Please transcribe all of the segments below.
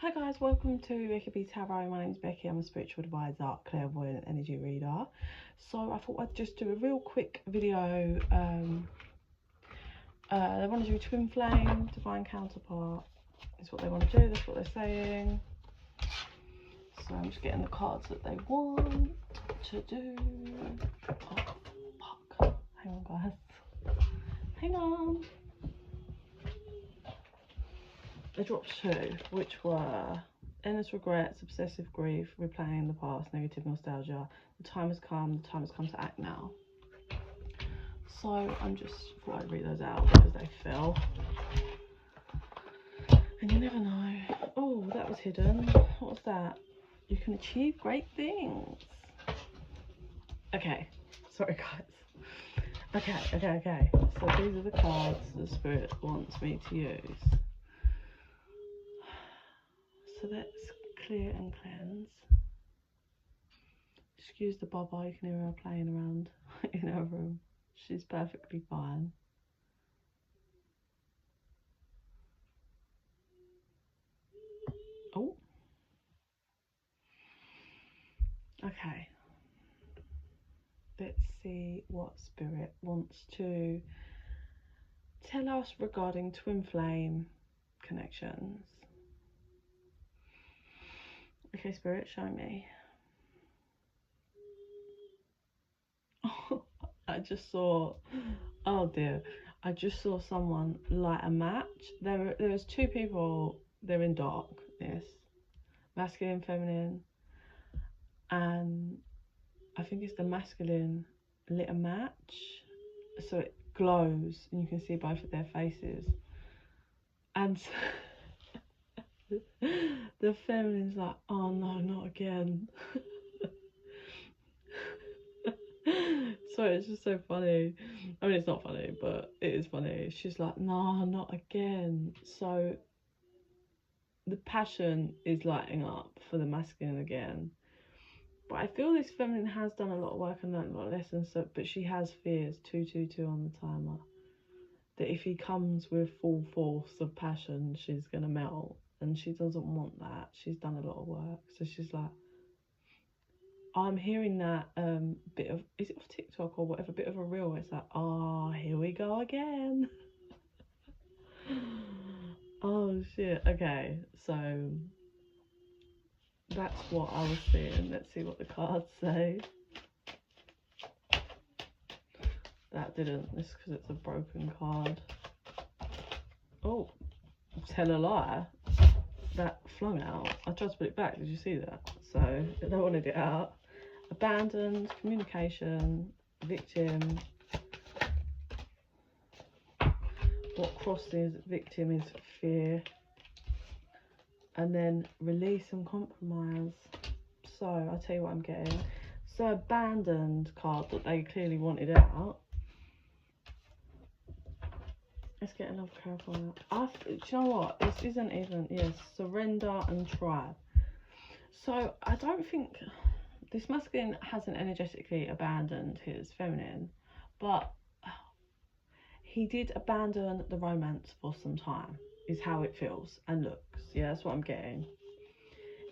Hi guys, welcome to bekibtarot. My name is Becky. I'm a spiritual advisor, clairvoyant energy reader. So I thought I'd just do a real quick video. They want to do twin flame, divine counterpart. Is what they want to do. That's what they're saying. So I'm just getting the cards that they want to do. Oh, fuck. Hang on, guys. Hang on. They dropped two, which were endless regrets, obsessive grief, replaying the past, negative nostalgia. The time has come to act now. So I'm just thought I'd read those out because they fell. And you never know. Oh, that was hidden. What was that? You can achieve great things. Okay, sorry guys. Okay. So these are the cards the spirit wants me to use. So let's clear and cleanse. Excuse the baba, you can hear her playing around in her room. She's perfectly fine. Oh. Okay. Let's see what spirit wants to tell us regarding twin flame connections. Okay, spirit, show me. I just saw, oh dear, I just saw someone light a match. There's two people, they're in darkness, masculine, feminine, and I think it's the masculine lit a match, so it glows and you can see both of their faces, and the feminine's like, oh no, not again. So it's just so funny. I mean, it's not funny, but it is funny. She's like, no, not again. So the passion is lighting up for the masculine again. But I feel this feminine has done a lot of work and learned a lot of lessons. So, but she has fears, 222 on the timer, that if he comes with full force of passion, she's going to melt. And she doesn't want that. She's done a lot of work. So she's like, I'm hearing that bit of, is it off TikTok or whatever, bit of a reel. It's like, oh, here we go again. Oh shit. Okay, so that's what I was seeing. Let's see what the cards say. That didn't. This because it's a broken card. Oh, tell a lie. That flung out. I tried to put it back. Did you see that? So they wanted it out. Abandoned, communication, victim. What crosses victim is fear. And then release and compromise. So I'll tell you what I'm getting. So abandoned card that they clearly wanted out. Let's get another clairvoyant. Do you know what? This isn't even, yes, surrender and tribe. So I don't think this masculine hasn't energetically abandoned his feminine, but he did abandon the romance for some time, is how it feels and looks. Yeah, that's what I'm getting.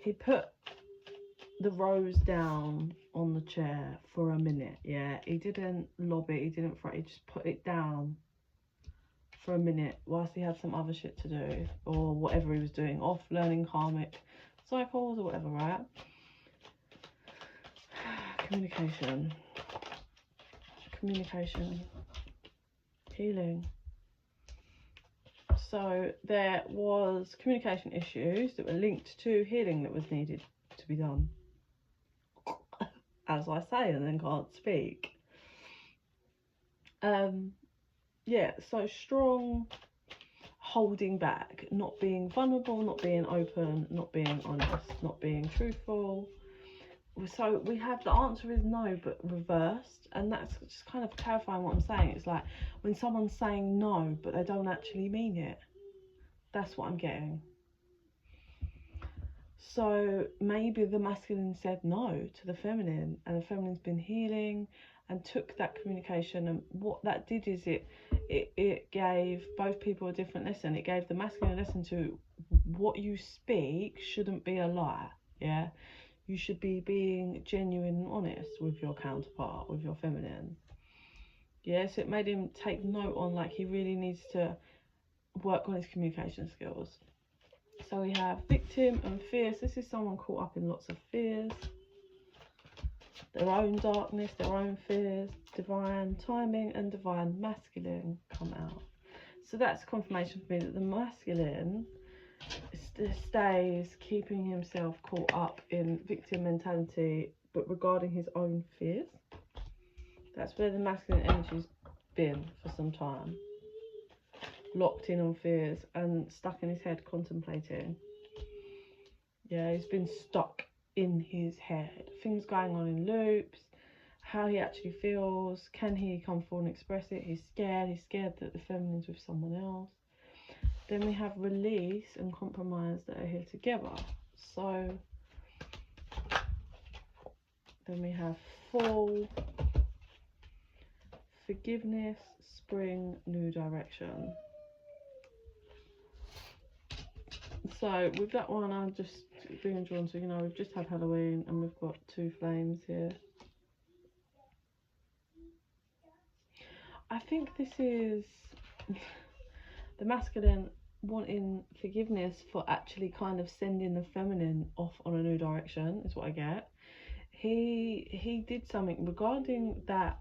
He put the rose down on the chair for a minute. Yeah, he didn't lob it, he didn't throw it, he just put it down for a minute whilst he had some other shit to do, or whatever he was doing, off learning karmic cycles or whatever, right? Communication, healing. So there was communication issues that were linked to healing that was needed to be done, as I say, and then can't speak. Yeah, so strong holding back, not being vulnerable, not being open, not being honest, not being truthful. So we have the answer is no, but reversed, and that's just kind of clarifying what I'm saying. It's like when someone's saying no but they don't actually mean it. That's what I'm getting. So maybe the masculine said no to the feminine, and the feminine's been healing and took that communication, and what that did is it gave both people a different lesson. It gave the masculine a lesson to what you speak shouldn't be a lie. Yeah, you should be being genuine and honest with your counterpart, with your feminine. Yes, it made him take note on, like, he really needs to work on his communication skills. So we have victim and fears. This is someone caught up in lots of fears, their own darkness, their own fears. Divine timing and divine masculine come out. So that's confirmation for me that the masculine stays keeping himself caught up in victim mentality, but regarding his own fears. That's where the masculine energy's been for some time. Locked in on fears and stuck in his head contemplating. Yeah, he's been stuck in his head. Things going on in loops, how he actually feels. Can he come forward and express it? He's scared that the feminine's with someone else. Then we have release and compromise that are here together. So then we have fall, forgiveness, spring, new direction. So with that one, I'm just being drawn to, you know, we've just had Halloween and we've got 2 flames here. I think this is the masculine wanting forgiveness for actually kind of sending the feminine off on a new direction, is what I get. He did something regarding that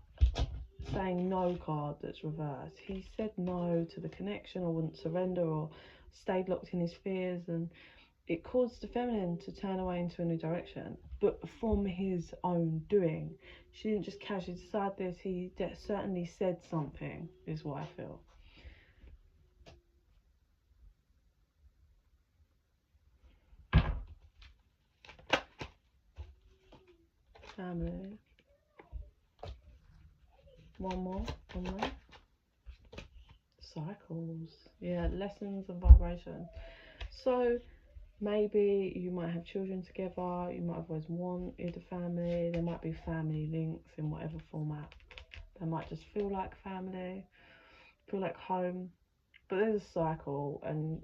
saying no card that's reversed. He said no to the connection, or wouldn't surrender, or stayed locked in his fears, and it caused the feminine to turn away into a new direction, but from his own doing. She didn't just casually decide this, he certainly said something, is what I feel. Family. One more. Cycles. Yeah, lessons and vibration. So maybe you might have children together, you might have always wanted a family, there might be family links in whatever format. They might just feel like family, feel like home, but there's a cycle, and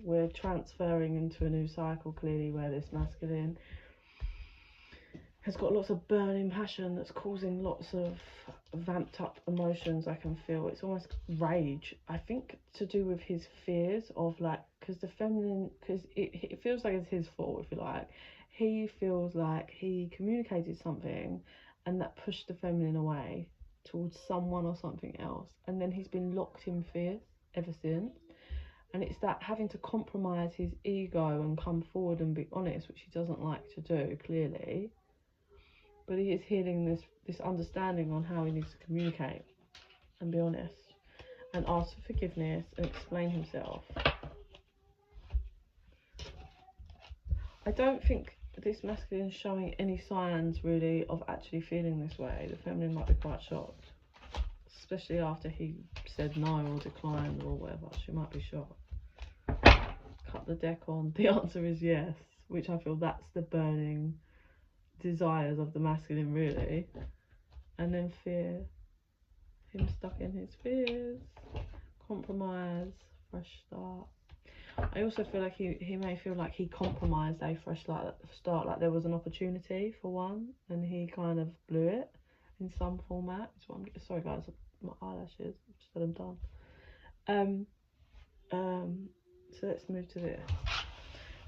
we're transferring into a new cycle clearly, where this masculine has got lots of burning passion that's causing lots of vamped up emotions. I can feel it's almost rage, I think, to do with his fears of, like, because the feminine, because it feels like it's his fault, if you like. He feels like he communicated something and that pushed the feminine away towards someone or something else, and then he's been locked in fears ever since. And it's that having to compromise his ego and come forward and be honest, which he doesn't like to do, clearly. But he is healing this understanding on how he needs to communicate and be honest and ask for forgiveness and explain himself. I don't think this masculine is showing any signs really of actually feeling this way. The feminine might be quite shocked, especially after he said no or declined or whatever. She might be shocked. Cut the deck on. The answer is yes, which I feel that's the burning desires of the masculine, really. And then fear, him stuck in his fears, compromise, fresh start. I also feel like he may feel like he compromised a fresh start, like there was an opportunity for one and he kind of blew it in some format. That's what I'm, sorry guys, my eyelashes, just let them done. So let's move to this.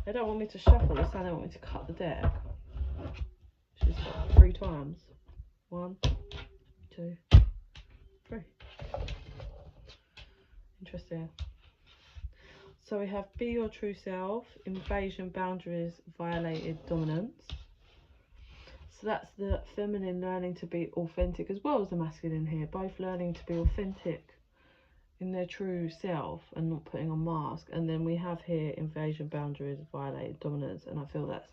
They don't want me to shuffle this, they want me to cut the deck. Just 3 times. 1, 2, 3. Interesting. So we have be your true self, invasion, boundaries, violated, dominance. So that's the feminine learning to be authentic, as well as the masculine here, both learning to be authentic in their true self and not putting on mask. And then we have here invasion, boundaries, violated, dominance, and I feel that's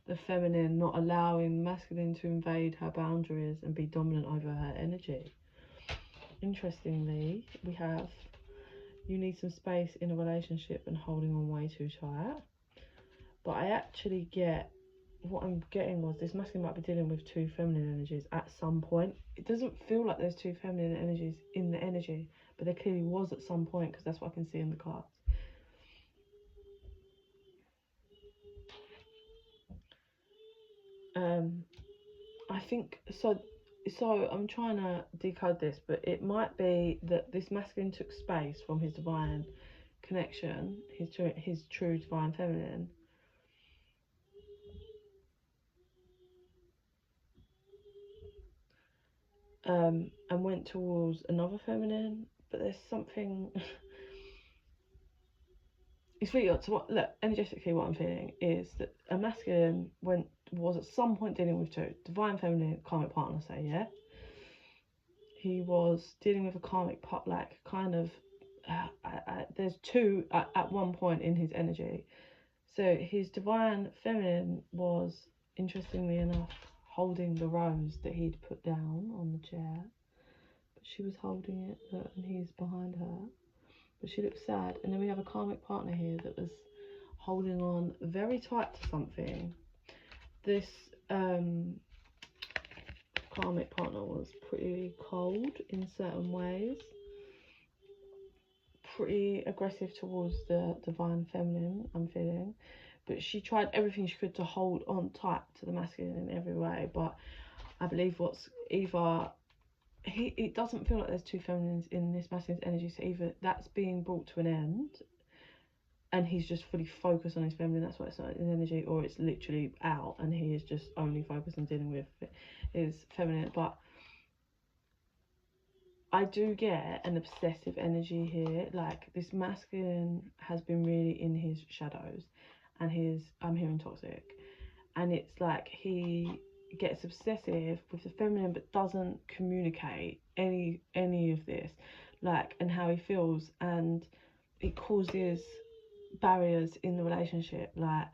the feminine not allowing masculine to invade her boundaries and be dominant over her energy. Interestingly, we have you need some space in a relationship and holding on way too tight. But I actually get, what I'm getting was this masculine might be dealing with 2 feminine energies at some point. It doesn't feel like there's 2 feminine energies in the energy, but there clearly was at some point, because that's what I can see in the cards. I think so. So I'm trying to decode this, but it might be that this masculine took space from his divine connection, his true divine feminine. And went towards another feminine, but there's something. It's really odd. So what? Look, energetically, what I'm feeling is that a masculine was at some point dealing with two divine feminine karmic partner. Say, yeah, he was dealing with a karmic part, like kind of. There's two at one point in his energy. So his divine feminine was, interestingly enough, holding the rose that he'd put down on the chair. But she was holding it, and he's behind her. But she looks sad. And then we have a karmic partner here that was holding on very tight to something. This karmic partner was pretty cold in certain ways. Pretty aggressive towards the divine feminine, I'm feeling. But she tried everything she could to hold on tight to the masculine in every way. But I believe what's either... it doesn't feel like there's two feminines in this masculine's energy, so either that's being brought to an end and he's just fully focused on his feminine, that's why it's not in energy, or it's literally out and he is just only focused on dealing with his feminine. But I do get an obsessive energy here. Like, this masculine has been really in his shadows, and I'm hearing toxic, and it's like he gets obsessive with the feminine but doesn't communicate any of this, like, and how he feels, and it causes barriers in the relationship. Like,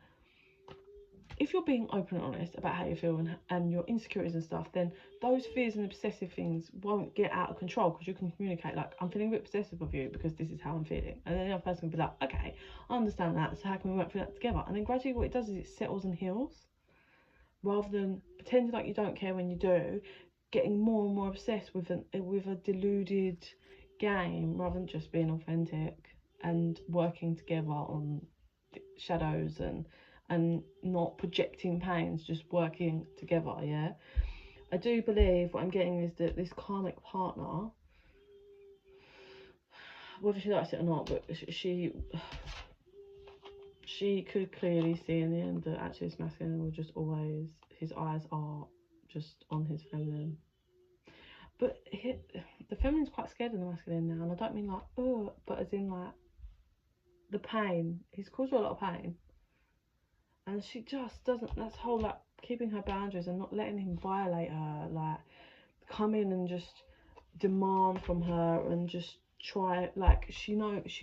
if you're being open and honest about how you feel and your insecurities and stuff, then those fears and obsessive things won't get out of control, because you can communicate, like, I'm feeling a bit obsessive of you because this is how I'm feeling, and then the other person can be like, okay, I understand that, so how can we work through that together? And then gradually what it does is it settles and heals, rather than pretending like you don't care when you do, getting more and more obsessed with a deluded game, rather than just being authentic and working together on shadows and not projecting pains, just working together. Yeah, I do believe what I'm getting is that this karmic partner, whether she likes it or not, but she could clearly see in the end that actually this masculine will just always, his eyes are just on his feminine. But the feminine's quite scared of the masculine now, and I don't mean like, oh, but as in like the pain. He's caused her a lot of pain, and she just doesn't. That's whole, like, keeping her boundaries and not letting him violate her, like come in and just demand from her and just try, like, she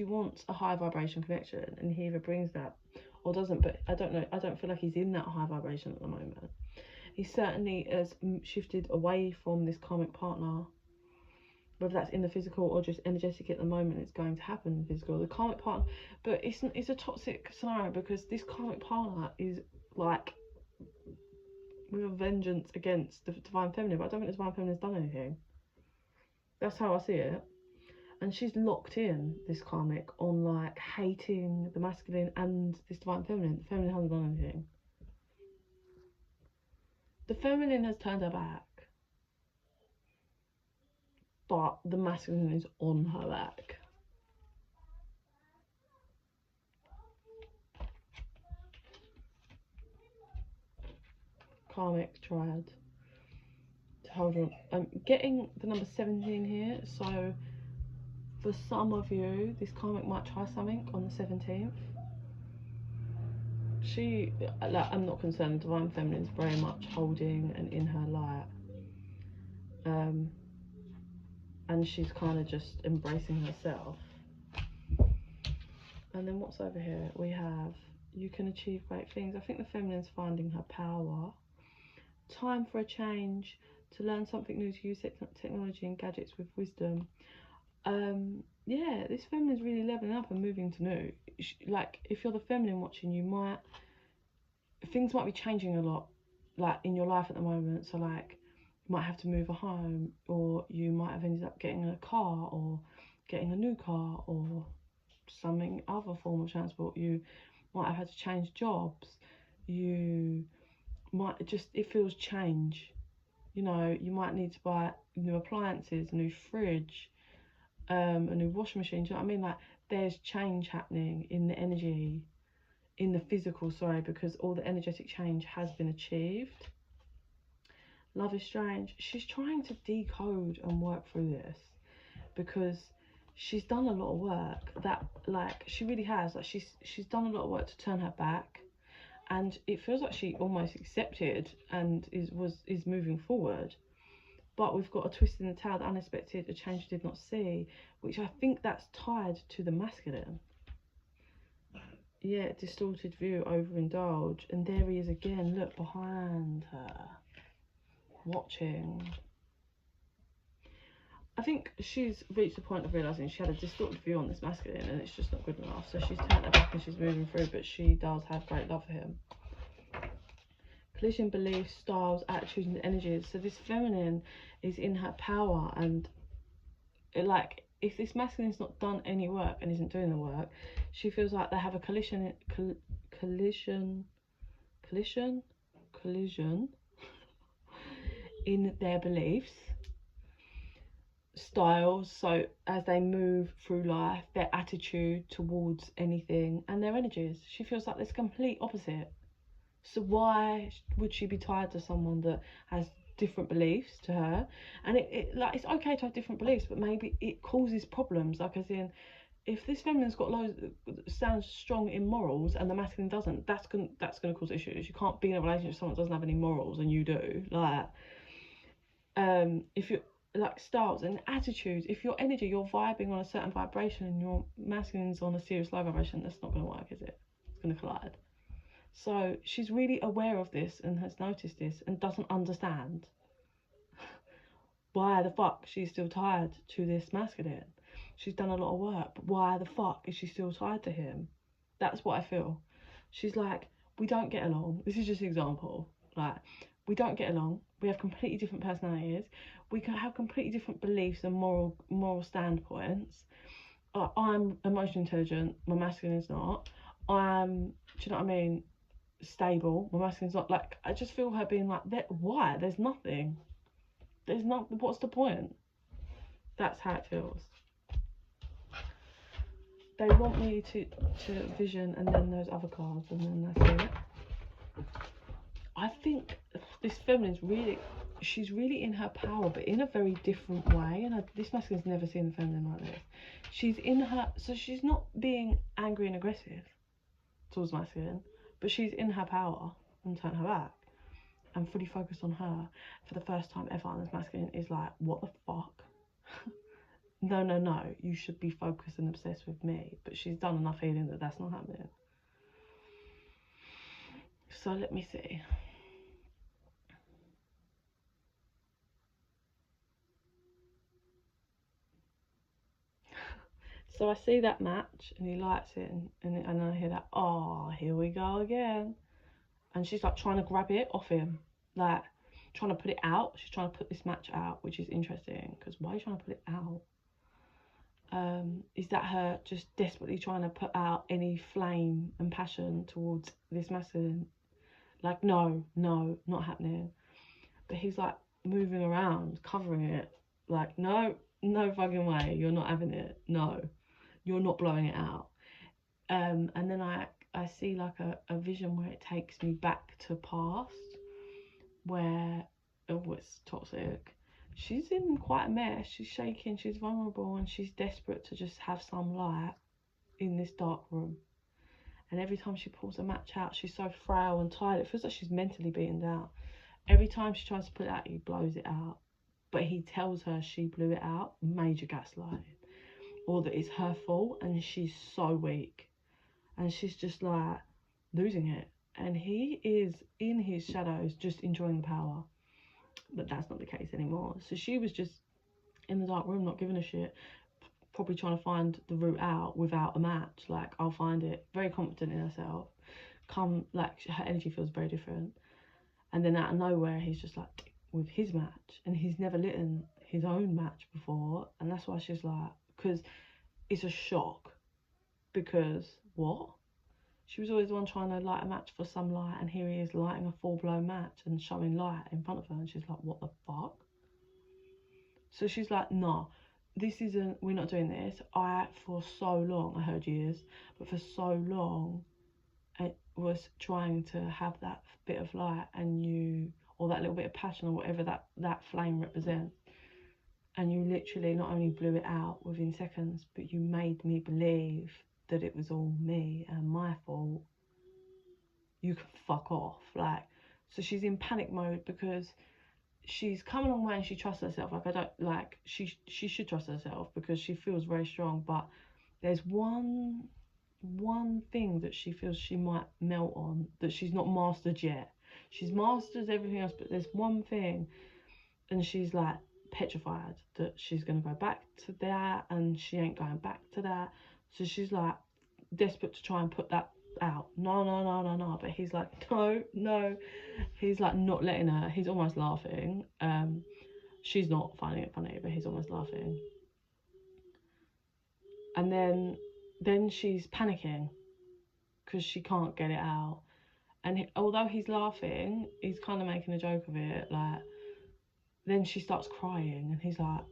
wants a high vibration connection, and he either brings that or doesn't. But I don't know, I don't feel like he's in that high vibration at the moment. He certainly has shifted away from this karmic partner, whether that's in the physical or just energetic at the moment. It's going to happen in the physical, the karmic partner. But it's a toxic scenario, because this karmic partner is like with a vengeance against the divine feminine, but I don't think the divine feminine has done anything. That's how I see it. And she's locked in, this karmic, on like hating the masculine and this divine feminine. The feminine hasn't done anything. The feminine has turned her back, but the masculine is on her back. Karmic triad. Hold on, I'm getting the number 17 here, so for some of you, this karmic might try something on the 17th. She, like, I'm not concerned, the divine feminine is very much holding and in her light. And she's kind of just embracing herself. And then what's over here? We have, you can achieve great things. I think the feminine's finding her power. Time for a change, to learn something new, to use technology and gadgets with wisdom. Yeah, this feminine's really leveling up and moving to new. Like, if you're the feminine watching, things might be changing a lot, like, in your life at the moment. So, like, you might have to move a home, or you might have ended up getting a car, or getting a new car, or something, other form of transport. You might have had to change jobs. you might just, it feels change. You know, you might need to buy new appliances, a new fridge, a new washing machine. Do you know what I mean? Like, there's change happening in the energy, in the physical, sorry, because all the energetic change has been achieved. Love is strange. She's trying to decode and work through this because she's done a lot of work that, like, she really has. Like, she's done a lot of work to turn her back, and it feels like she almost accepted and is moving forward. But we've got a twist in the tale, the unexpected, a change she did not see, which I think that's tied to the masculine. Yeah, distorted view, overindulge, and there he is again. Look behind her, watching. I think she's reached the point of realising she had a distorted view on this masculine and it's just not good enough. So she's turned her back and she's moving through, but she does have great love for him. Collision, beliefs, styles, attitudes and energies. So this feminine is in her power, and like, if this masculine's not done any work and isn't doing the work, she feels like they have a collision in their beliefs, styles, so as they move through life, their attitude towards anything, and their energies. She feels like there's complete opposite. So why would she be tied to someone that has different beliefs to her? And like, it's okay to have different beliefs, but maybe it causes problems. Like, as in, if this feminine's got loads, sounds strong in morals, and the masculine doesn't, that's gonna cause issues. You can't be in a relationship with someone that doesn't have any morals and you do. Like, if you're like styles and attitudes, if your energy, you're vibing on a certain vibration and your masculine's on a serious low vibration, that's not gonna work, is it? It's gonna collide. So she's really aware of this and has noticed this and doesn't understand why the fuck she's still tied to this masculine. She's done a lot of work, but why the fuck is she still tied to him? That's what I feel. She's like, we don't get along. This is just an example. Like, we don't get along. We have completely different personalities. We can have completely different beliefs and moral standpoints. I'm emotionally intelligent. My masculine is not. Do you know what I mean? Stable. My masculine's not. Like, I just feel her being like, why? There's nothing. There's not. What's the point? That's how it feels. They want me to vision and then those other cards and then that's it. I think this feminine's really, she's really in her power, but in a very different way. And this masculine's never seen a feminine like this. She's in her, so she's not being angry and aggressive towards masculine, but she's in her power and turned her back and fully focused on her for the first time ever. And this masculine is like, what the fuck? No, you should be focused and obsessed with me. But she's done enough healing that that's not happening. So let me see. So I see that match and he lights it, and I hear that, oh, here we go again. And she's like trying to grab it off him, like trying to put it out. She's trying to put this match out, which is interesting, because why are you trying to put it out? Is that her just desperately trying to put out any flame and passion towards this masculine? Like, no, not happening. But he's like moving around, covering it, like, no fucking way, you're not having it. No, you're not blowing it out. And then I see like a vision where it takes me back to past, where it's toxic. She's in quite a mess. She's shaking, she's vulnerable, and she's desperate to just have some light in this dark room. And every time she pulls a match out, she's so frail and tired. It feels like she's mentally beaten down. Every time she tries to put it out, he blows it out. But he tells her she blew it out, major gaslighting. Or that it's her fault and she's so weak. And she's just like losing it. And he is in his shadows just enjoying the power. But that's not the case anymore. So she was just in the dark room, not giving a shit, probably trying to find the route out without a match. Like, I'll find it. Very confident in herself. Like, her energy feels very different. And then out of nowhere, he's just like with his match, and he's never lit his own match before. And that's why she's like, because it's a shock. Because what? She was always the one trying to light a match for some light, and here he is lighting a full-blown match and showing light in front of her, and she's like, what the fuck? So she's like, nah, this isn't, we're not doing this. For so long, I heard years, but for so long, it was trying to have that bit of light and you, or that little bit of passion or whatever that flame represents. And you literally not only blew it out within seconds, but you made me believe that it was all me and my fault. You can fuck off. Like, so she's in panic mode because she's come a long way and she trusts herself. Like, I don't, like, she should trust herself because she feels very strong, but there's one thing that she feels she might melt on that she's not mastered yet. She's mastered everything else, but there's one thing, and she's like petrified that she's going to go back to that, and she ain't going back to that. So she's like desperate to try and put that out. No. But he's like, no. He's like not letting her. He's almost laughing. She's not finding it funny, but he's almost laughing. And then she's panicking because she can't get it out. And although he's laughing, he's kind of making a joke of it. Like, then she starts crying, and he's like,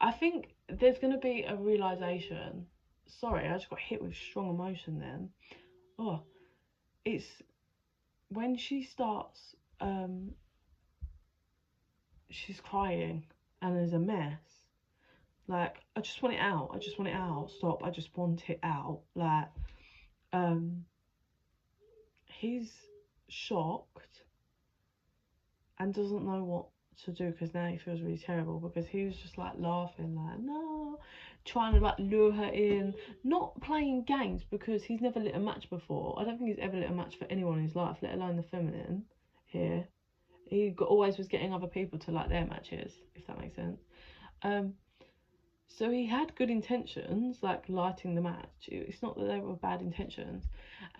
I think there's going to be a realisation. Sorry, I just got hit with strong emotion then. Oh, it's when she starts, she's crying and there's a mess. Like, I just want it out. Stop, I just want it out. Like, he's shocked and doesn't know what to do because now he feels really terrible because he was just like laughing, like, no, trying to like lure her in, not playing games because he's never lit a match before. I don't think he's ever lit a match for anyone in his life, let alone the feminine here. He always was getting other people to light their matches, if that makes sense. So he had good intentions, like lighting the match. It's not that they were bad intentions.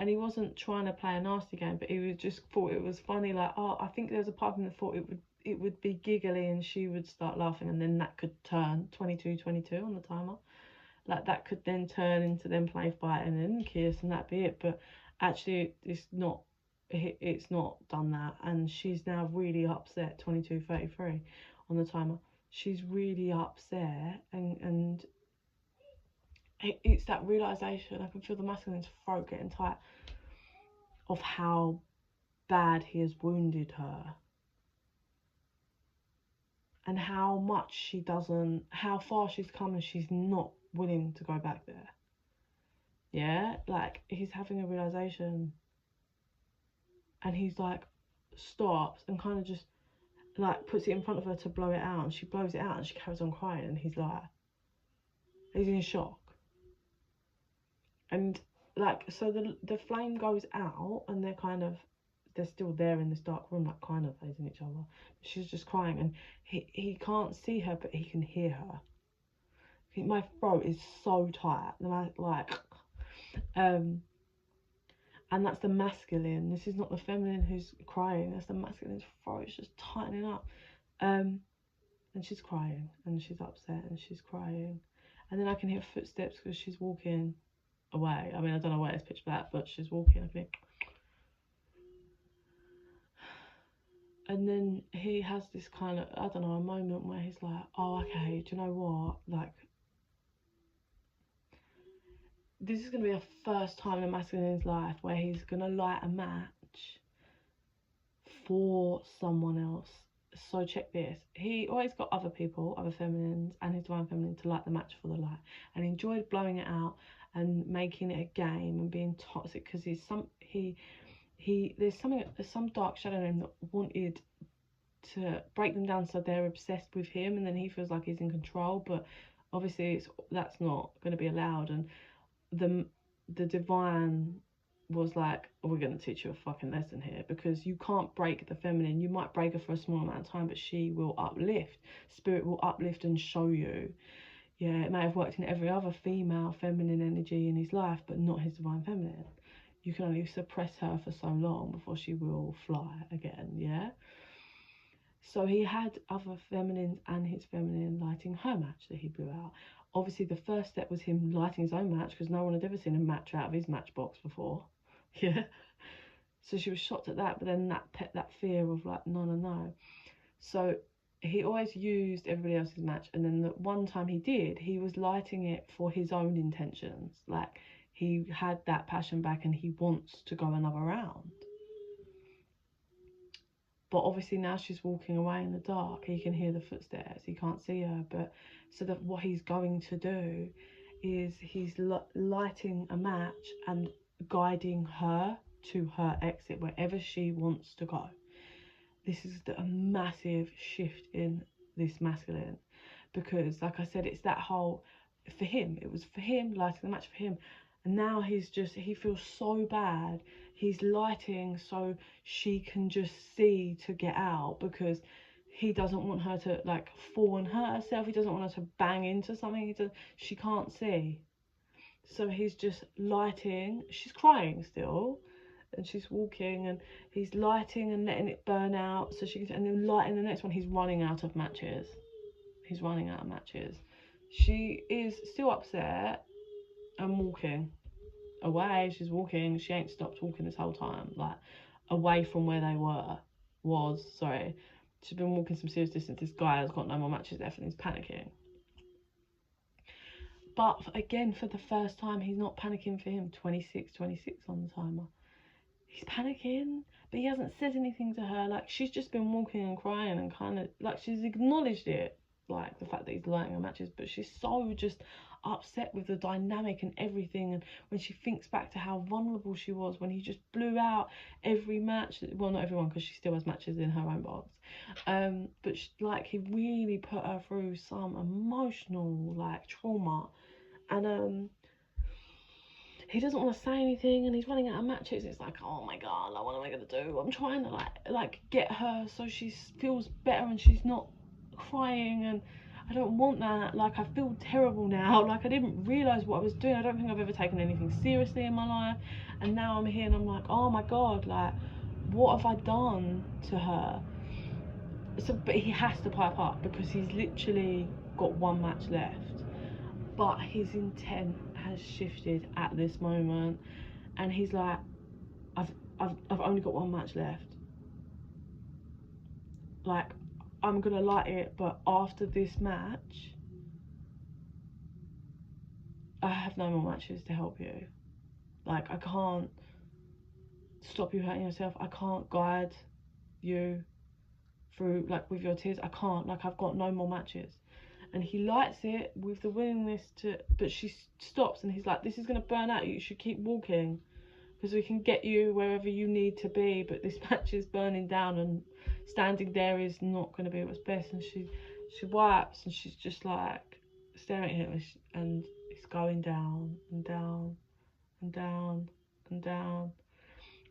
And he wasn't trying to play a nasty game, but he was just thought it was funny. Like, oh, I think there was a part of him that thought it would be giggly and she would start laughing. And then that could turn 22-22 on the timer. Like, that could then turn into them play fight and then kiss and that'd be it. But actually, it's not done that. And she's now really upset, 22:33 on the timer. She's really upset, and it's that realisation. I can feel the masculine's throat getting tight of how bad he has wounded her and how much how far she's come and she's not willing to go back there. Yeah, like, he's having a realisation and he's like stops and kind of just like puts it in front of her to blow it out, and she blows it out and she carries on crying, and he's in shock. And like, so the flame goes out and they're still there in this dark room, like kind of facing each other. She's just crying and he can't see her, but he can hear her. My throat is so tight, like, and that's the masculine. This is not the feminine who's crying. That's the masculine's throat. It's just tightening up. And she's crying. And she's upset. And she's crying. And then I can hear footsteps because she's walking away. I mean, I don't know where it's pitch black, but she's walking, I think. And then he has this kind of, I don't know, a moment where he's like, oh, okay, do you know what? Like, this is going to be the first time in a masculine's life where he's going to light a match for someone else. So check this. He always got other people, other feminines and his divine feminine to light the match for the light. And he enjoyed blowing it out and making it a game and being toxic because there's some dark shadow in him that wanted to break them down so they're obsessed with him, and then he feels like he's in control, but obviously that's not going to be allowed. And the divine was like, we're going to teach you a fucking lesson here, because you can't break the feminine. You might break her for a small amount of time, but she will uplift. Spirit will uplift and show you. Yeah, it may have worked in every other female feminine energy in his life, but not his divine feminine. You can only suppress her for so long before she will fly again, yeah? So he had other feminines and his feminine lighting her match that he blew out. obviously the first step was him lighting his own match, because no one had ever seen a match out of his matchbox before. Yeah. So she was shocked at that, but then that fear of like, no. So he always used everybody else's match, and then the one time he did, he was lighting it for his own intentions. Like, he had that passion back and he wants to go another round. But obviously now she's walking away in the dark. He can hear the footsteps. He can't see her. But so that what he's going to do is he's lighting a match and guiding her to her exit, wherever she wants to go. This is a massive shift in this masculine, because like I said, it's that whole, for him, it was for him, lighting the match for him. And now he feels so bad. He's lighting so she can just see to get out, because he doesn't want her to like fall and hurt herself. He doesn't want her to bang into something. She can't see. So he's just lighting. She's crying still, and she's walking, and he's lighting and letting it burn out so she can, and then lighting the next one. He's running out of matches. She is still upset and walking away. She's walking. She ain't stopped walking this whole time, like away from where they sorry. She's been walking some serious distance. This guy has got no more matches left and he's panicking. But again, for the first time, he's not panicking for him. 26 on the timer. He's panicking, but he hasn't said anything to her. Like, she's just been walking and crying and kind of, like, she's acknowledged it, like, the fact that he's lighting her matches, but she's so just upset with the dynamic and everything. And when she thinks back to how vulnerable she was when he just blew out every match, well, not everyone, because she still has matches in her own box, but like, he really put her through some emotional, like, trauma. And he doesn't want to say anything, and he's running out of matches. It's like, oh my god, like, what am I gonna do? I'm trying to like get her so she feels better and she's not crying, and I don't want that. Like, I feel terrible now. Like, I didn't realise what I was doing. I don't think I've ever taken anything seriously in my life, and now I'm here and I'm like, oh my god, like, what have I done to her? So, but he has to pipe up, because he's literally got one match left. But his intent has shifted at this moment, and he's like, I've only got one match left. Like, I'm gonna light it, but after this match, I have no more matches to help you. Like, I can't stop you hurting yourself. I can't guide you through, like, with your tears. I can't. Like, I've got no more matches. And he lights it with the willingness to, but she stops, and he's like, this is going to burn out. You should keep walking, because we can get you wherever you need to be, but this match is burning down, and standing there is not going to be what's best. And she wipes, and she's just like staring at him, and it's going down and down and down and down.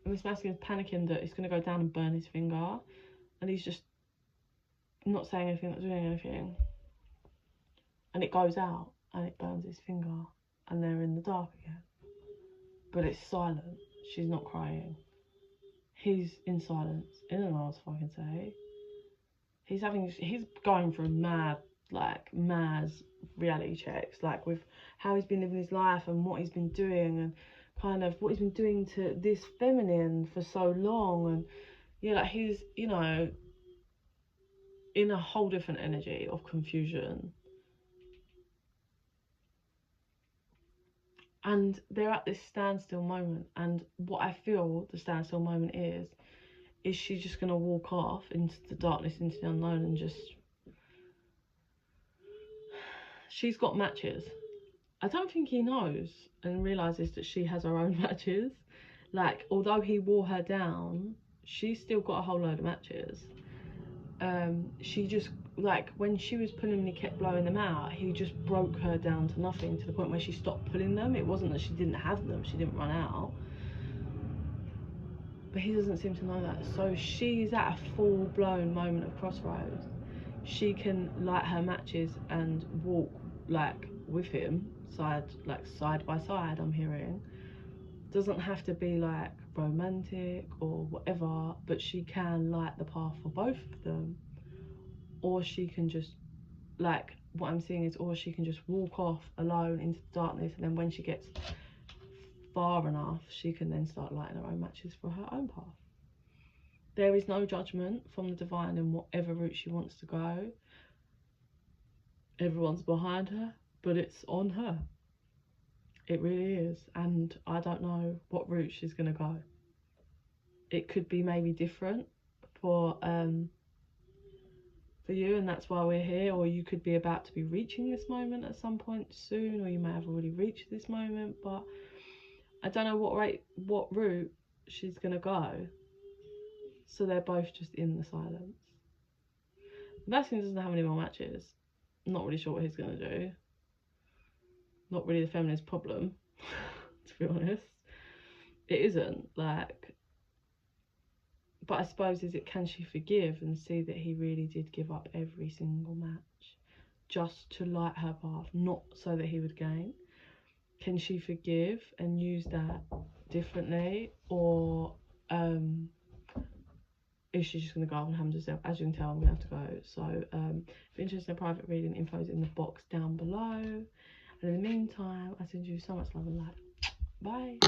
And this masculine's panicking that it's going to go down and burn his finger, and he's just not saying anything, not doing anything. And it goes out, and it burns his finger, and they're in the dark again. But it's silent. She's not crying. He's in silence. I don't know what else I can say. He's going through mad reality checks, like, with how he's been living his life and what he's been doing, and kind of what he's been doing to this feminine for so long. And yeah, like, he's, you know, in a whole different energy of confusion. And they're at this standstill moment, and what I feel the standstill moment is she just going to walk off into the darkness, into the unknown, and just... She's got matches. I don't think he knows and realises that she has her own matches. Like, although he wore her down, she's still got a whole load of matches. She just, like, when she was pulling and he kept blowing them out, he just broke her down to nothing, to the point where she stopped pulling them. It wasn't that she didn't have them, she didn't run out, but he doesn't seem to know that. So she's at a full-blown moment of crossroads. She can light her matches and walk, like, with him, side by side, I'm hearing. Doesn't have to be like romantic or whatever, but she can light the path for both of them. Or she can just, like, what I'm seeing is, or she can just walk off alone into the darkness, and then when she gets far enough, she can then start lighting her own matches for her own path. There is no judgment from the divine in whatever route she wants to go. Everyone's behind her, but it's on her. It really is. And I don't know what route she's going to go. It could be maybe different for you, and that's why we're here. Or you could be about to be reaching this moment at some point soon, or you may have already reached this moment, but I don't know what route she's going to go. So they're both just in the silence. Vasquez doesn't have any more matches. Not really sure what he's going to do. Not really the feminist problem, to be honest. It isn't, like... But I suppose, can she forgive and see that he really did give up every single match just to light her path, not so that he would gain? Can she forgive and use that differently? Or is she just going to go up and hammer herself? As you can tell, I'm going to have to go. So if you're interested in a private reading, info is in the box down below. And in the meantime, I send you so much love and light. Bye.